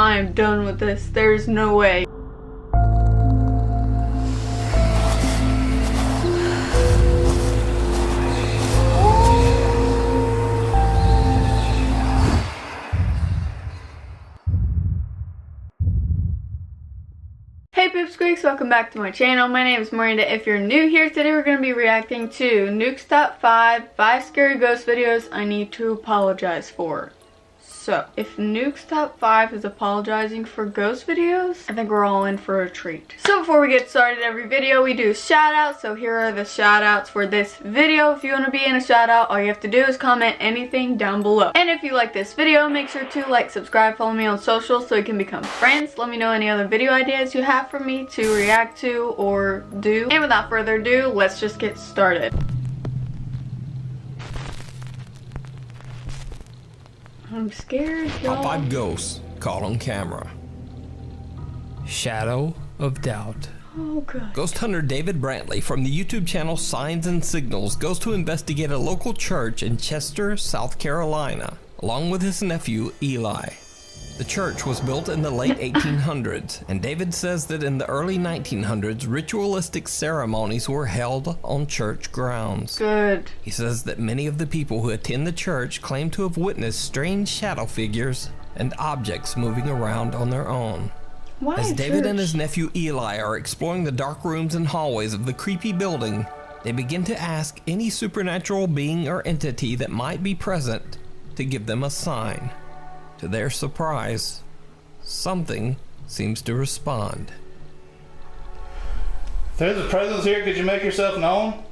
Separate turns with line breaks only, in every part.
I am done with this. There's no way. Hey Pipsqueaks, welcome back to my channel. My name is Miranda. If you're new here, today we're going to be reacting to Nuke's Top 5 scary ghost videos I need to apologize for. So, if Nuke's Top 5 is apologizing for ghost videos, I think we're all in for a treat. So before we get started, every video we do shout outs. So here are the shout outs for this video. If you want to be in a shout out, all you have to do is comment anything down below. And if you like this video, make sure to like, subscribe, follow me on socials so we can become friends. Let me know any other video ideas you have for me to react to or do. And without further ado, let's just get started. I'm scared, y'all.
Top 5 ghosts caught on camera. Shadow of Doubt.
Oh, God.
Ghost hunter David Brantley from the YouTube channel Signs and Signals goes to investigate a local church in Chester, South Carolina, along with his nephew Eli. The church was built in the late 1800s, and David says that in the early 1900s, ritualistic ceremonies were held on church grounds.
Good.
He says that many of the people who attend the church claim to have witnessed strange shadow figures and objects moving around on their own.
Why
As
a
David
church?
and his nephew Eli are exploring the dark rooms and hallways of the creepy building, they begin to ask any supernatural being or entity that might be present to give them a sign. To their surprise, something seems to respond.
If there's a presence here, could you make yourself known?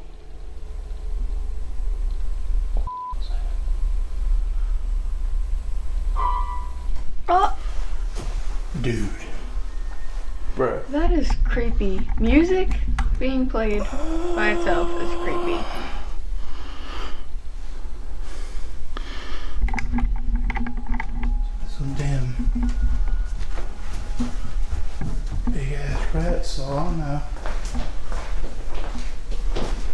Oh,
Dude. Bruh.
that is creepy. Music being played by itself is creepy.
Some damn big ass rats, so I don't know.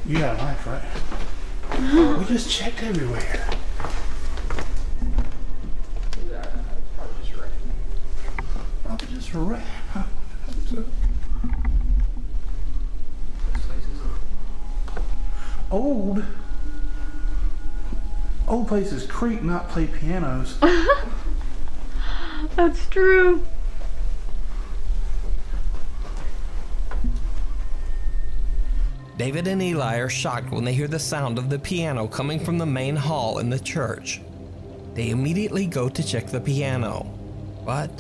You got a knife, right? We just checked everywhere. Probably just a rat. Old places creak, not play pianos.
That's true.
David and Eli are shocked when they hear the sound of the piano coming from the main hall in the church. They immediately go to check the piano, but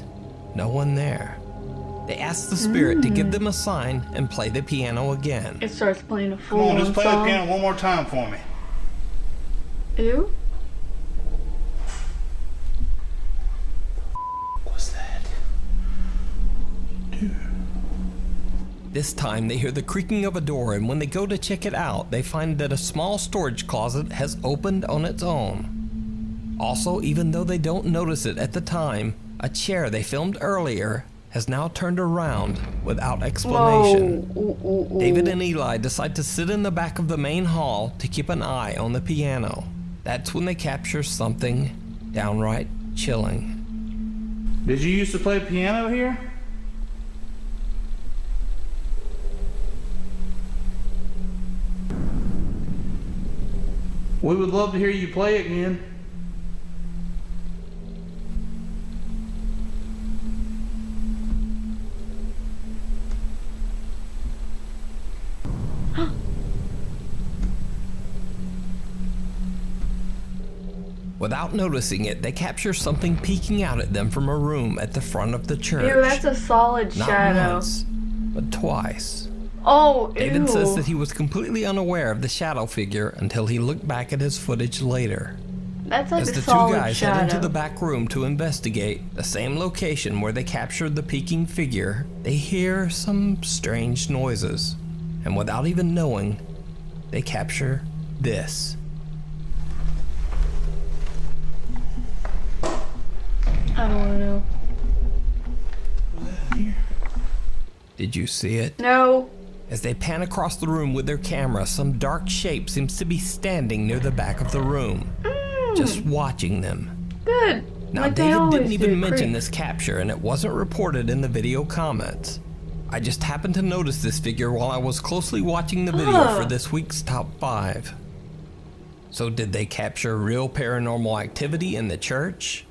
no one there. They ask the spirit to give them a sign and play the piano again.
It starts playing a
Come
full
on, just play the
song.
piano one more time for me.
Ew.
What's that? Dude.
This time they hear the creaking of a door, and when they go to check it out, they find that a small storage closet has opened on its own. Also, even though they don't notice it at the time, a chair they filmed earlier has now turned around without explanation.
Whoa. Ooh, ooh, ooh.
David and Eli decide to sit in the back of the main hall to keep an eye on the piano. That's when they capture something downright chilling.
Did you used to play piano here? We would love to hear you play again.
Without noticing it, they capture something peeking out at them from a room at the front of the church.
Ew, that's a solid
Not
shadow.
once, but twice.
Oh, ew.
David says that he was completely unaware of the shadow figure until he looked back at his footage later.
That's like
As
a
the two
solid
guys
shadow.
head into the back room to investigate the same location where they captured the peeking figure, they hear some strange noises. And without even knowing, they capture this.
I don't want to know.
Was that in here?
Did you see it?
No.
As they pan across the room with their camera, some dark shape seems to be standing near the back of the room, just watching them.
Good.
Now,
Like they
David
always
didn't even
do,
mention
creep.
this capture, and it wasn't reported in the video comments. I just happened to notice this figure while I was closely watching the video for this week's top 5. So did they capture real paranormal activity in the church?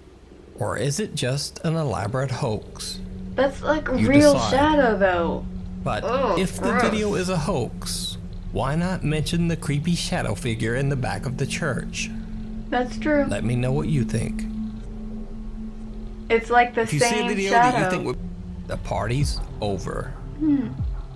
Or is it just an elaborate hoax?
That's like a
You
real
decide.
shadow though.
But
Oh,
if the
gross.
video is a hoax, why not mention the creepy shadow figure in the back of the church?
That's true.
Let me know what you think.
It's like the
If you see a
same
video
shadow.
that you think would... The party's over.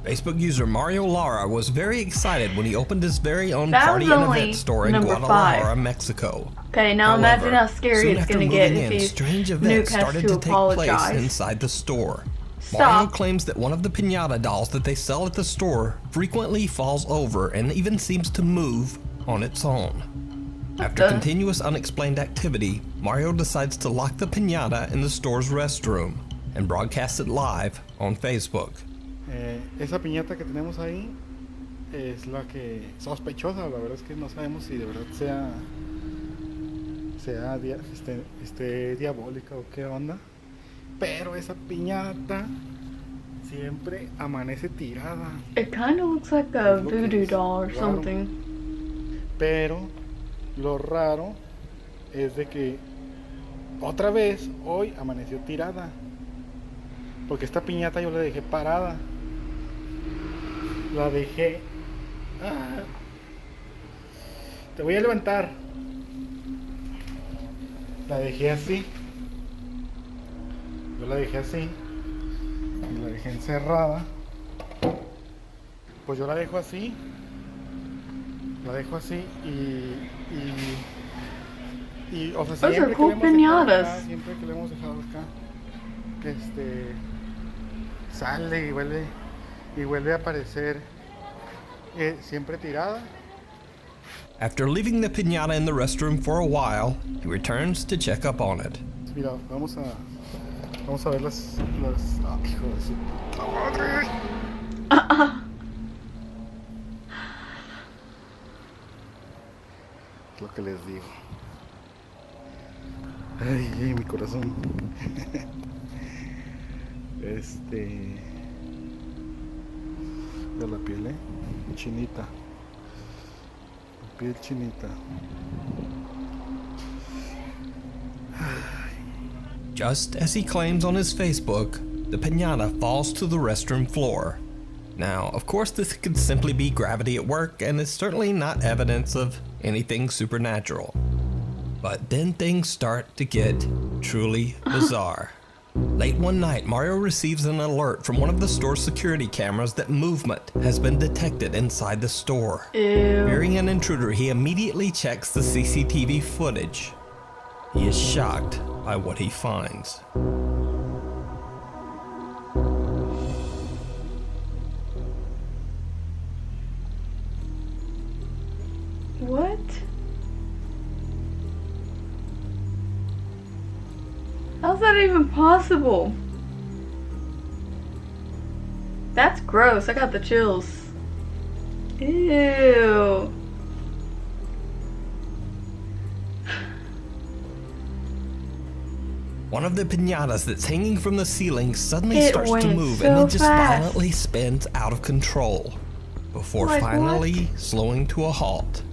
Facebook user Mario Lara was very excited when he opened his very own
That
party
was
and
only
event store in
number
Guadalajara,
5.
Mexico.
Okay, now
However,
imagine how scary
soon
it's
after
gonna get
moving
if
in,
he
strange
Nuke
events
has
started
to
to take place
apologize.
inside the store.
Stop.
Mario claims that one of the piñata dolls that they sell at the store frequently falls over and even seems to move on its own. After
the-
continuous unexplained activity, Mario decides to lock the piñata in the store's restroom and broadcast it live on Facebook.
Esa piñata que tenemos ahí es la que sospechosa. La verdad es que no sabemos si de verdad esté diabólica o qué onda. Pero esa piñata siempre amanece tirada.
It kind of looks like a
Es lo que
voodoo
es
doll or
raro.
something.
Pero lo raro es de que otra vez hoy amaneció tirada. Porque esta piñata yo la dejé parada. La dejé. Ah, te voy a levantar. La dejé así. Yo la dejé así. Y la dejé encerrada. Pues yo la dejo así. La dejo así y o sea,
Those are
siempre que
cool
le hemos dejado
piñatas.
acá, siempre que le hemos dejado acá, sale y vuelve a aparecer siempre tirada.
After leaving the piñata in the restroom for a while, he returns to check up on it.
Mira, vamos a ver las hijo de su puta madre. Es lo que les digo. Ay, mi corazón. De la piel, chinita. La piel chinita.
Just as he claims on his Facebook, the piñata falls to the restroom floor. Now, of course, this could simply be gravity at work, and is certainly not evidence of anything supernatural. But then things start to get truly bizarre. Late one night, Mario receives an alert from one of the store's security cameras that movement has been detected inside the store.
Ew.
Fearing an intruder, he immediately checks the CCTV footage. He is shocked by what he finds.
What? How's that even possible? That's gross. I got the chills. Ew.
One of the piñatas that's hanging from the ceiling suddenly
It
starts to
went
move
so
and then just
fast.
violently spins out of control before
Like
finally slowing to a halt.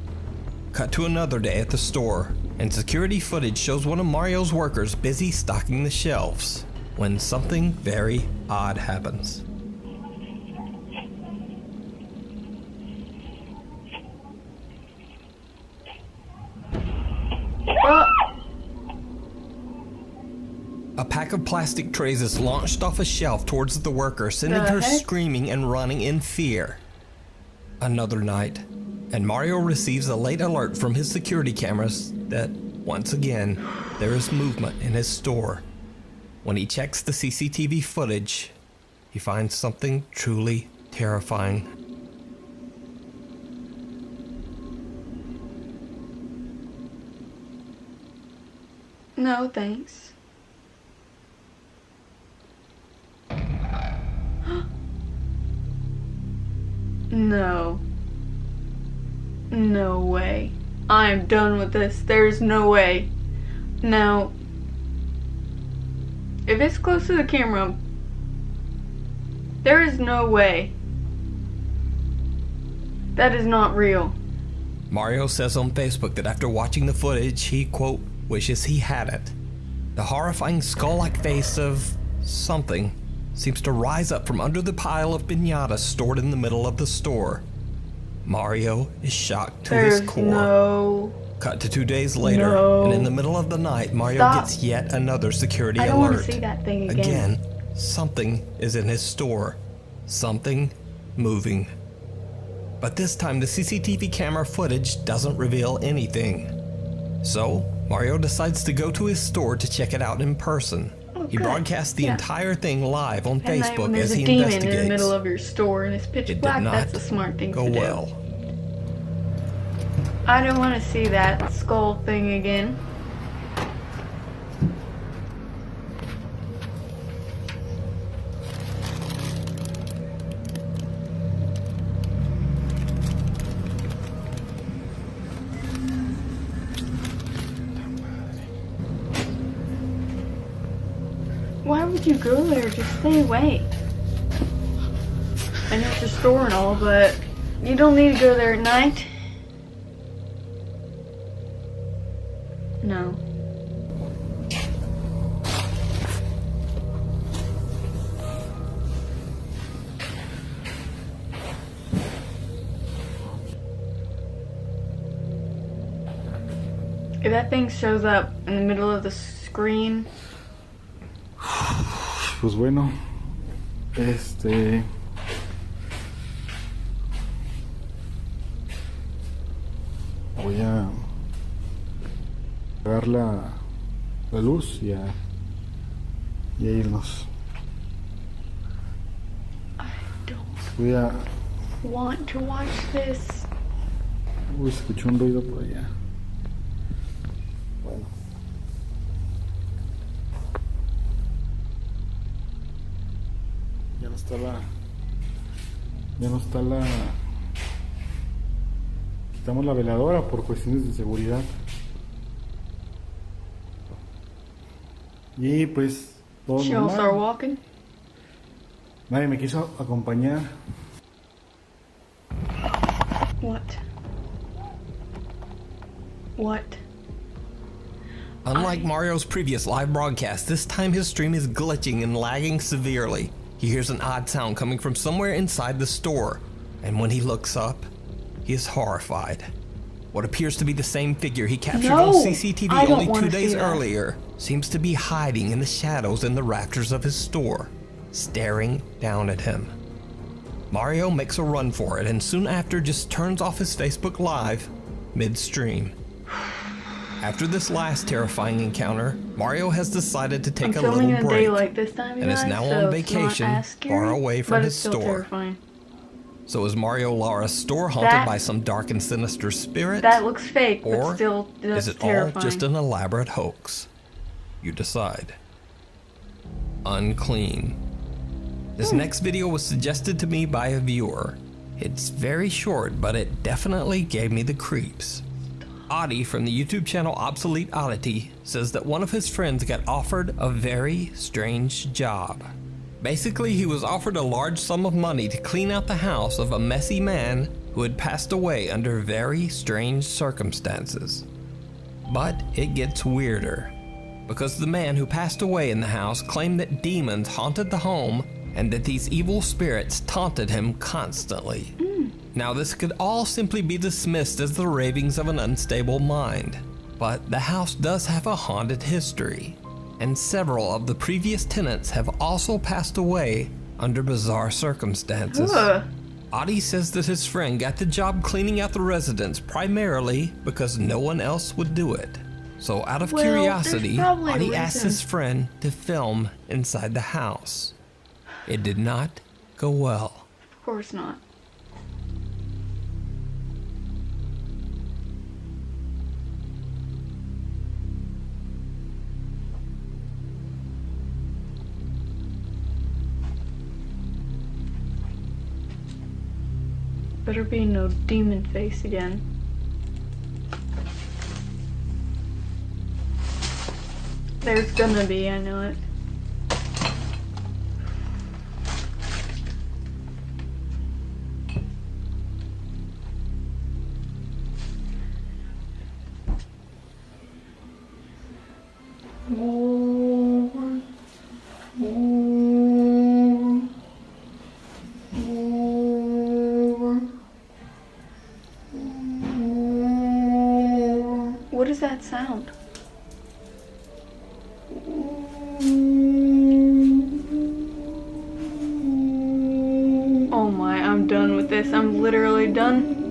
Cut to another day at the store, and security footage shows one of Mario's workers busy stocking the shelves when something very odd happens. A pack of plastic trays is launched off a shelf towards the worker, sending
The
her
heck?
screaming and running in fear. Another night, and Mario receives a late alert from his security cameras that, once again, there is movement in his store. When he checks the CCTV footage, he finds something truly terrifying.
No, thanks. No. No way. I am done with this. There's no way. No. If it's close to the camera, there is no way. That is not real.
Mario says on Facebook that after watching the footage, he, quote, wishes he had it. The horrifying skull-like face of something seems to rise up from under the pile of piñatas stored in the middle of the store. Mario is shocked to his core.
No.
Cut to 2 days later,
No.
and in the middle of the night, Mario
Stop.
gets yet another security
I don't
alert.
want to see that thing again.
Again, something is in his store. Something moving. But this time, the CCTV camera footage doesn't reveal anything. So, Mario decides to go to his store to check it out in person.
Oh,
He
good.
broadcasts the
Yeah.
entire thing live on
At night when
Facebook
there's
as
a
he
demon
investigates.
in the middle of your store and it's pitch
It
black,
did not
that's a smart thing
go
to do.
well.
I don't want to see that skull thing again. Why would you go there? Just stay away. I know it's a store and all, but you don't need to go there at night. No. If that thing shows up in the middle of the screen,
Pues bueno, voy a apagar la luz y a irnos.
I don't
Voy a...
want to watch this.
Uy, escuché un ruido por allá. Bueno. Ya no está la... Quitamos la veladora por cuestiones de seguridad. Y pues todo
She'll start
normal.
walking.
Nadie me quiso acompañar.
What? What?
Unlike Mario's previous live broadcast, this time his stream is glitching and lagging severely. He hears an odd sound coming from somewhere inside the store, and when he looks up, he is horrified. What appears to be the same figure he captured on CCTV
I don't
only
wanna
2 days
see that.
earlier seems to be hiding in the shadows in the rafters of his store, staring down at him. Mario makes a run for it and soon after just turns off his Facebook Live mid-stream. After this last terrifying encounter, Mario has decided to take
I'm
a
filming
little
in
break
daylight this time, you
and is
guys,
now
so
on
it's not
vacation
as scary,
far away from
but
his
it's still
store.
terrifying.
So is Mario Laura's store haunted
That-
by some dark and sinister spirit?
That looks fake,
Or
but still
is
that's
it all
terrifying.
just an elaborate hoax? You decide. Unclean. This next video was suggested to me by a viewer. It's very short, but it definitely gave me the creeps. Audie from the YouTube channel Obsolete Oddity says that one of his friends got offered a very strange job. Basically, he was offered a large sum of money to clean out the house of a messy man who had passed away under very strange circumstances. But it gets weirder, because the man who passed away in the house claimed that demons haunted the home and that these evil spirits taunted him constantly. Now, this could all simply be dismissed as the ravings of an unstable mind, but the house does have a haunted history, and several of the previous tenants have also passed away under bizarre circumstances.
Ugh.
Audie says that his friend got the job cleaning out the residence primarily because no one else would do it. So out of
Well,
curiosity,
there's probably a
Audie asked
reason.
his friend to film inside the house. It did not go well.
Of course not. Better be no demon face again. There's gonna be, I know it. What is that sound? Oh my, I'm done with this. I'm literally done.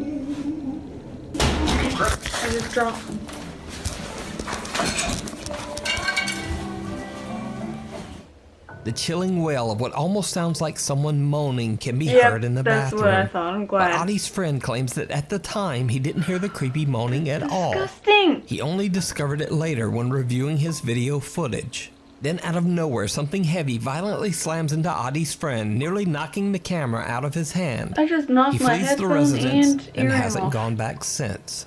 I just dropped.
The chilling wail of what almost sounds like someone moaning can be heard in the bathroom.
That's what I thought. I'm glad.
But Audie's friend claims that at the time he didn't hear the creepy moaning at all.
Disgusting.
He only discovered it later when reviewing his video footage. Then out of nowhere, something heavy violently slams into Audie's friend, nearly knocking the camera out of his hand.
I just knocked my
He flees the
headphones
residence
and
hasn't
off.
gone back since.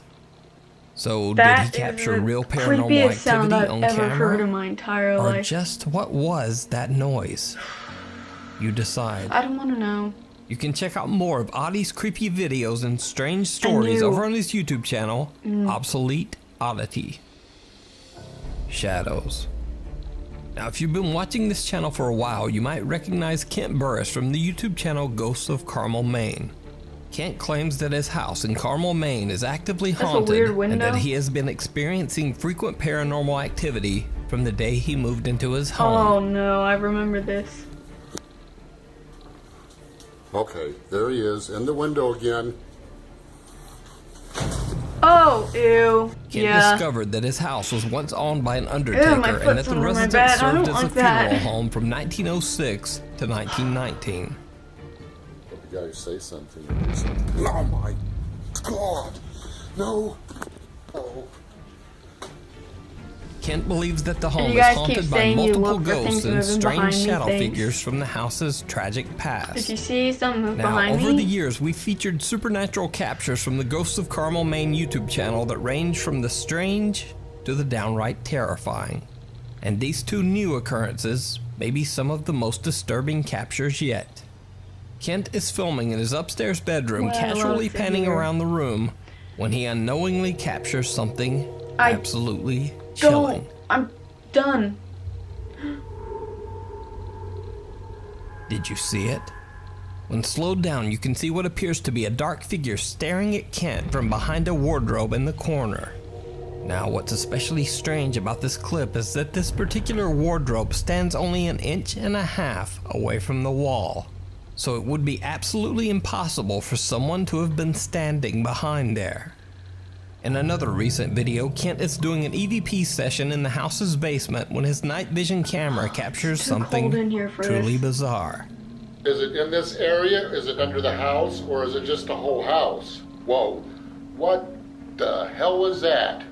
So
That
did he capture
is the
real paranormal
creepiest sound
activity
I've
on
ever heard in
camera?
my entire
Or
life.
just what was that noise? You decide.
I don't want to know.
You can check out more of Audie's creepy videos and strange stories over on his YouTube channel, Obsolete Oddity. Shadows. Now, if you've been watching this channel for a while, you might recognize Kent Burris from the YouTube channel Ghosts of Carmel, Maine. Kent claims that his house in Carmel, Maine is actively haunted
weird
and
window.
that he has been experiencing frequent paranormal activity from the day he moved into his home.
Oh no, I remember this.
Okay, there he is, in the window again.
Oh, ew.
Kent
Yeah.
discovered that his house was once owned by an
my
undertaker and
foot's
that the
under my
residence
bed. I
served
don't
as a
like that.
funeral home from 1906 to 1919.
Let the guy say something or do something. Oh my God! No! Oh.
Kent believes that the home
you
is
guys keep
haunted by
saying you
multiple
look for things
ghosts and
moving
strange
behind me,
shadow
thanks.
figures from the house's tragic
Did
past.
you see something move
Now,
behind
over
me?
the years, we've featured supernatural captures from the Ghosts of Carmel, Maine YouTube channel that range from the strange to the downright terrifying. And these two new occurrences may be some of the most disturbing captures yet. Kent is filming in his upstairs bedroom,
Well, I
casually
love to
panning
hear.
around the room when he unknowingly captures something
I
absolutely chilling.
I'm done.
Did you see it? When slowed down, you can see what appears to be a dark figure staring at Kent from behind a wardrobe in the corner. Now, what's especially strange about this clip is that this particular wardrobe stands only 1.5 inches away from the wall. So it would be absolutely impossible for someone to have been standing behind there. In another recent video, Kent is doing an EVP session in the house's basement when his night vision camera captures
Too cold
something
in here for
truly
this.
bizarre.
Is it in this area? Is it under the house? Or is it just the whole house? Whoa. What the hell was that?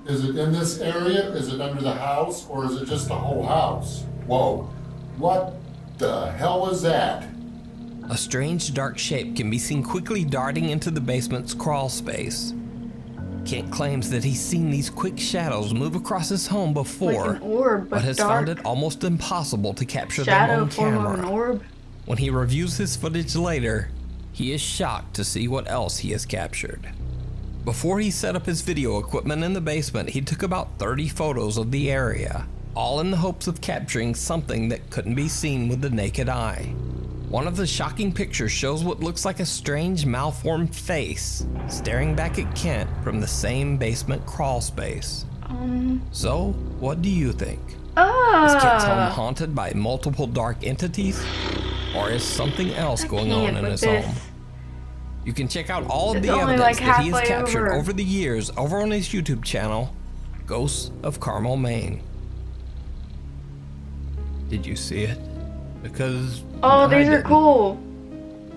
Is it in this area? Is it under the house? Or is it just the whole house? Whoa. What the hell was that?
A strange dark shape can be seen quickly darting into the basement's crawl space. Kent claims that he's seen these quick shadows move across his home before,
Like an orb,
but has
dark.
found it almost impossible to capture them
Shadow
on
form of an
camera.
orb.
When he reviews his footage later, he is shocked to see what else he has captured. Before he set up his video equipment in the basement, he took about 30 photos of the area, all in the hopes of capturing something that couldn't be seen with the naked eye. One of the shocking pictures shows what looks like a strange malformed face staring back at Kent from the same basement crawl space. So, what do you think? Is Kent's home haunted by multiple dark entities? Or is something else going on in his home? You can check out all of
It's
the
only
evidence
like
that he has
halfway
captured
over.
over the years over on his YouTube channel, Ghosts of Carmel, Maine. Did you see it? Because
Oh,
I
these are
didn't.
cool.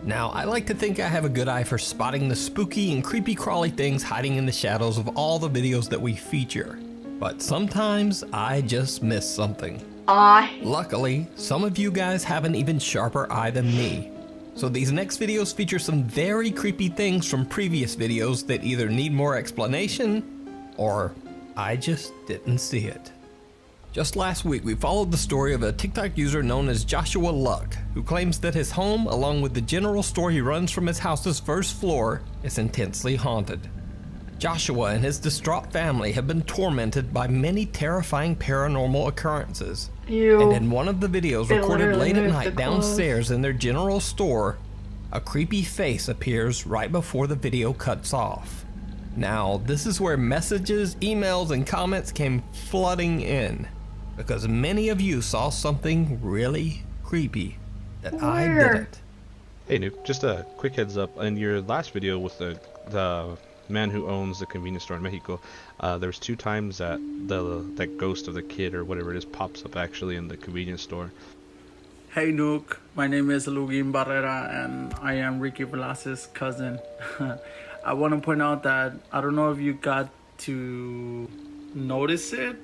Now, I like to think I have a good eye for spotting the spooky and creepy crawly things hiding in the shadows of all the videos that we feature. But sometimes I just miss something. Luckily, some of you guys have an even sharper eye than me. So these next videos feature some very creepy things from previous videos that either need more explanation or I just didn't see it. Just last week, we followed the story of a TikTok user known as Joshua Luck, who claims that his home, along with the general store he runs from his house's first floor, is intensely haunted. Joshua and his distraught family have been tormented by many terrifying paranormal occurrences,
Ew.
And in one of the videos
They
recorded
literally
late at
moved
night
the clothes.
downstairs in their general store, a creepy face appears right before the video cuts off. Now, this is where messages, emails, and comments came flooding in, because many of you saw something really creepy that I
Where?
didn't.
Hey Nuke, just a quick heads up. In your last video with the man who owns the convenience store in Mexico, there's 2 times that that ghost of the kid or whatever it is pops up actually in the convenience store.
Hey Nuke, my name is Lugin Barrera and I am Ricky Velasquez's cousin. I want to point out that I don't know if you got to notice it,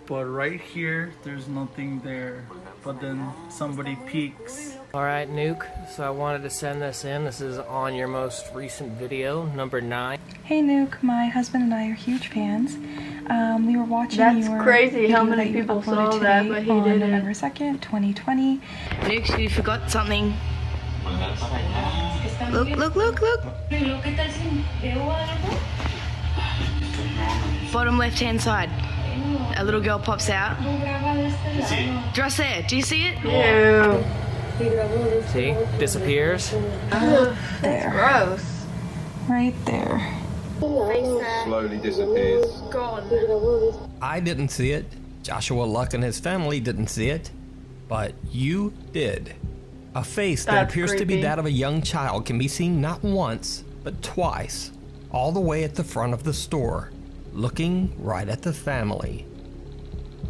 but right here there's nothing there, but then somebody peeks.
Alright Nuke, so I wanted to send this in. This is on your most recent video, number 9.
Hey Nuke, my husband and I are huge fans. We were watching
That's
your
crazy how
video
many
that you
people
uploaded
saw that,
today
but he
on
didn't.
November 2nd, 2020.
Nuke, you forgot something. Look, look, look, look. Bottom left hand side. A little girl pops out. Just there. Do you see it?
Ew.
See? Disappears.
There.
Gross.
Right there.
Slowly disappears.
I didn't see it, Joshua Luck and his family didn't see it, but you did. A face that
That's
appears to be
creepy.
that of a young child can be seen not once, but twice, all the way at the front of the store, looking right at the family.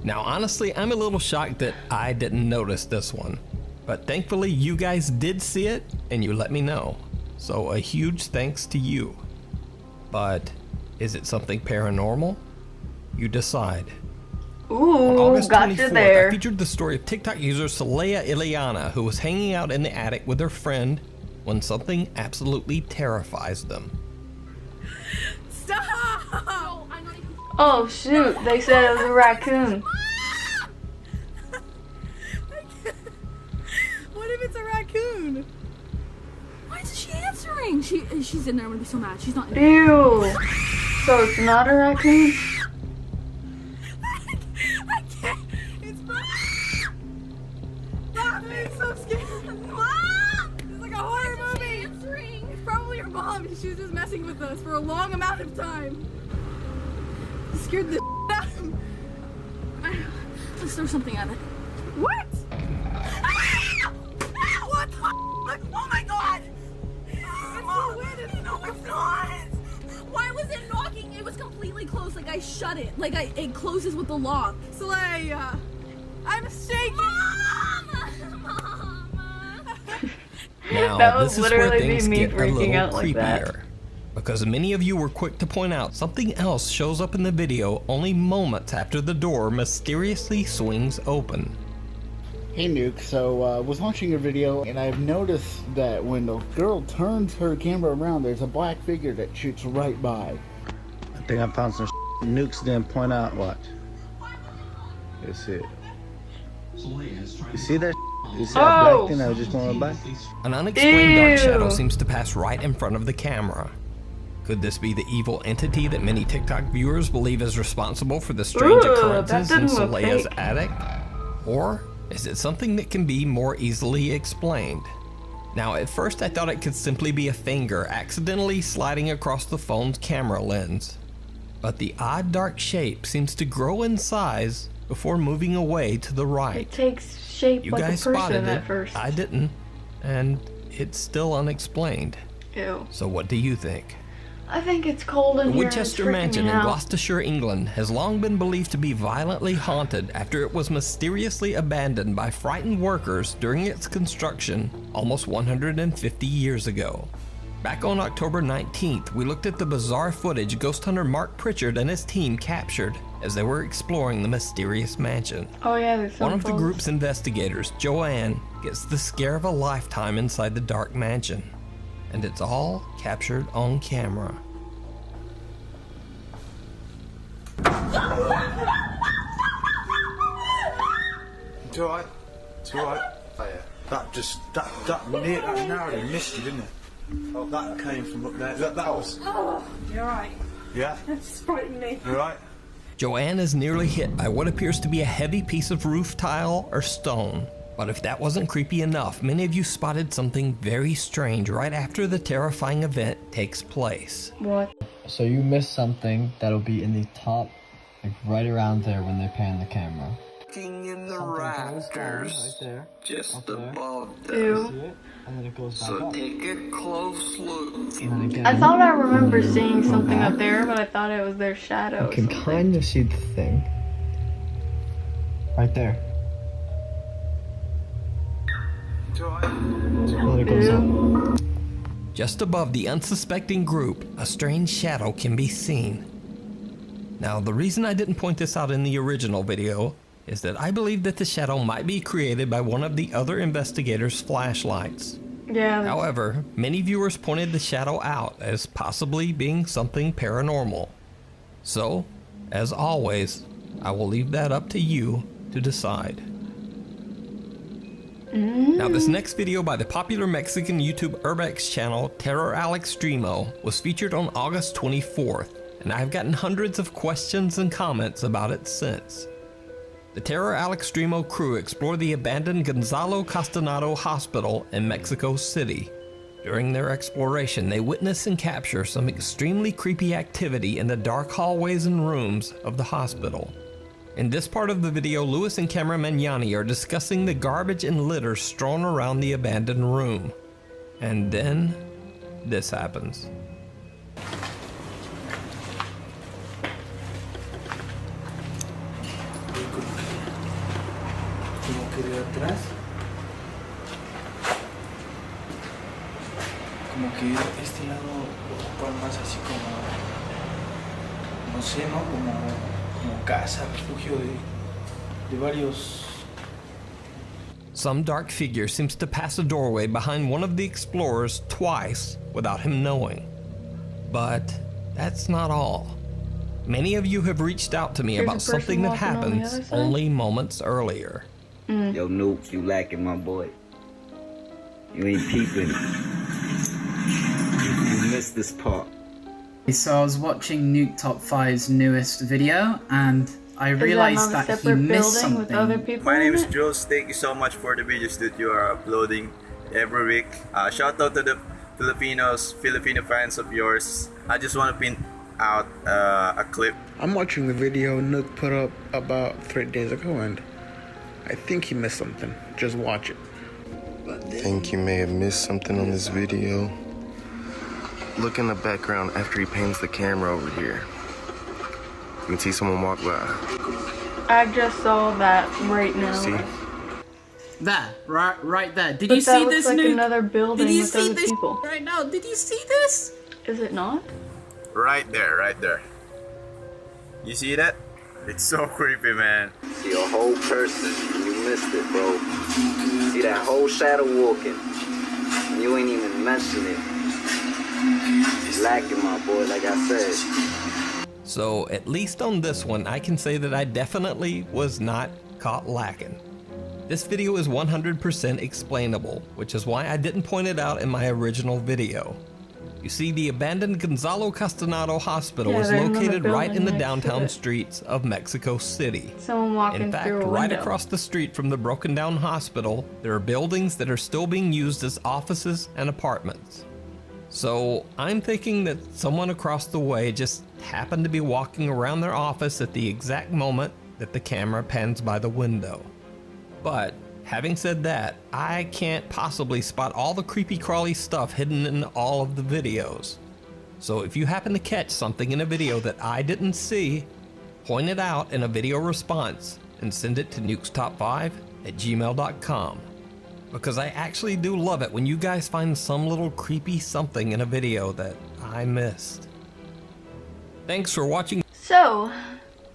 Now honestly, I'm a little shocked that I didn't notice this one, but thankfully you guys did see it and you let me know, so a huge thanks to you. But is it something paranormal? You decide. On
Ooh,
August
gotcha
24th, I
there.
featured the story of TikTok user Saleha Ileana, who was hanging out in the attic with her friend when something absolutely terrifies them.
Oh shoot, they said it was a raccoon.
What if it's a raccoon? Why isn't she answering? She's in there. I'm gonna be so mad. She's not in there.
Ew. So it's not a raccoon?
I can't. It's Mom, I'm so scared. Mom! It's like a horror movie. Answering. It's probably her mom. She was just messing with us for a long amount of time. It scared the out of him. Let's throw something at it. What? What the oh my god! Mom, no, it's not! Why was it knocking? It was completely closed. Like I shut it. Like it closes with the lock. Saleha, I'm shaking. Mom!
Now,
That would
this is where
literally be
things
me
get a
freaking
little
out like that.
creepier. Because many of you were quick to point out something else shows up in the video only moments after the door mysteriously swings open.
Hey Nuke, so was watching your video and I've noticed that when the girl turns her camera around, there's a black figure that shoots right by.
I think I found some Nukes didn't point out. Watch. That's it. You see that? You see that
Oh.
black thing that was just going by?
An unexplained dark
Ew.
shadow seems to pass right in front of the camera. Could this be the evil entity that many TikTok viewers believe is responsible for the strange
Ooh,
occurrences
that
in
didn't look
Saleha's
fake.
attic? Or is it something that can be more easily explained? Now, at first I thought it could simply be a finger accidentally sliding across the phone's camera lens. But the odd dark shape seems to grow in size before moving away to the right.
It takes shape
You
like
guys
a
spotted
person
it,
at first.
I didn't, and it's still unexplained.
Ew.
So what do you think?
I think it's cold in
The
here.
Winchester
It's freaking
Mansion
me
in
out.
Gloucestershire, England has long been believed to be violently haunted after it was mysteriously abandoned by frightened workers during its construction almost 150 years ago. Back on October 19th, we looked at the bizarre footage ghost hunter Mark Pritchard and his team captured as they were exploring the mysterious mansion.
Oh yeah, there's some
One of the
photos.
group's investigators, Joanne, gets the scare of a lifetime inside the dark mansion. And it's all captured on camera.
It's alright. It's alright. That narrowly missed you, didn't it? Oh, that came from up there. That was.
Oh, you're right.
Yeah?
That just frightened me.
You alright?
Joanne is nearly hit by what appears to be a heavy piece of roof tile or stone. But if that wasn't creepy enough, many of you spotted something very strange right after the terrifying event takes place.
What?
So you missed something that'll be in the top, like right around there when they pan the camera.
In the rafters,
right there,
just above them.
Ew.
And then it goes back
So
up.
take a close look.
And then again,
I thought I remember seeing something up there, but I thought it was their shadow.
you can kind of see the thing. Right there. And then it goes up.
Just above the unsuspecting group, a strange shadow can be seen. Now, the reason I didn't point this out in the original video is that I believe that the shadow might be created by one of the other investigators' flashlights.
Yeah.
However, many viewers pointed the shadow out as possibly being something paranormal. So, as always, I will leave that up to you to decide. Now, this next video by the popular Mexican YouTube Urbex channel Terror Alextremo was featured on August 24th, and I've gotten hundreds of questions and comments about it since. The Terror Alextremo crew explored the abandoned Gonzalo Castanado Hospital in Mexico City. During their exploration, they witness and capture some extremely creepy activity in the dark hallways and rooms of the hospital. In this part of the video, Lewis and cameraman Yanni are discussing the garbage and litter strewn around the abandoned room. And then, this happens.
Como que de atrás. Como que este lado ocupa más así como, no sé, ¿no? Como casa, refugio de varios.
Some dark figure seems to pass a doorway behind one of the explorers twice without him knowing. But that's not all. Many of you have reached out to me about something that happened only moments earlier.
Yo, Nuke, you lacking, my boy. You ain't peeping. You missed this part.
So I was watching Nuke Top 5's newest video, and I realized that he missed something.
My name is Jules. Thank you so much for the videos that you are uploading every week. Shout out to the Filipino fans of yours. I just want to pin out a clip.
I'm watching the video Nuke put up about 3 days ago, and I think he missed something. Just watch it.
I think you may have missed something on this video. Look in the background after he pans the camera over here. You can see someone walk by.
I just saw that right now.
See?
There, right there. Did
But
you see this,
like
Nuke?
another building
Did you
with
see
other
this
people.
right now? Did you see this?
Is it not?
Right there. You see that? It's so creepy, man.
See a whole person. You missed it, bro. See that whole shadow walking. You ain't even mention it. Lacking, my boy, like I said.
So, at least on this one, I can say that I definitely was not caught lacking. This video is 100% explainable, which is why I didn't point it out in my original video. You see, the abandoned Gonzalo Castanado Hospital is located right in the downtown streets of Mexico City.
Someone walking
in fact,
through a
right
window.
across the street from the broken down hospital, there are buildings that are still being used as offices and apartments. So I'm thinking that someone across the way just happened to be walking around their office at the exact moment that the camera pans by the window. But having said that, I can't possibly spot all the creepy crawly stuff hidden in all of the videos. So if you happen to catch something in a video that I didn't see, point it out in a video response and send it to nukestop5@gmail.com. Because I actually do love it when you guys find some little creepy something in a video that I missed. Thanks for watching.
So,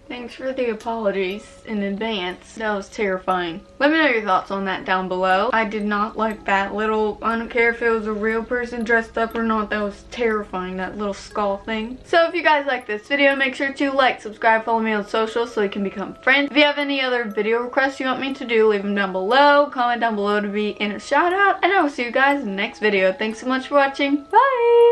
thanks for the apologies in advance. That was terrifying. Let me know your thoughts on that down below. I did not like that little, I don't care if it was a real person dressed up or not, that was terrifying, that little skull thing. So if you guys like this video, make sure to like, subscribe, follow me on social so we can become friends. If you have any other video requests you want me to do, leave them down below. Comment down below to be in a shout out. And I will see you guys in the next video. Thanks so much for watching. Bye!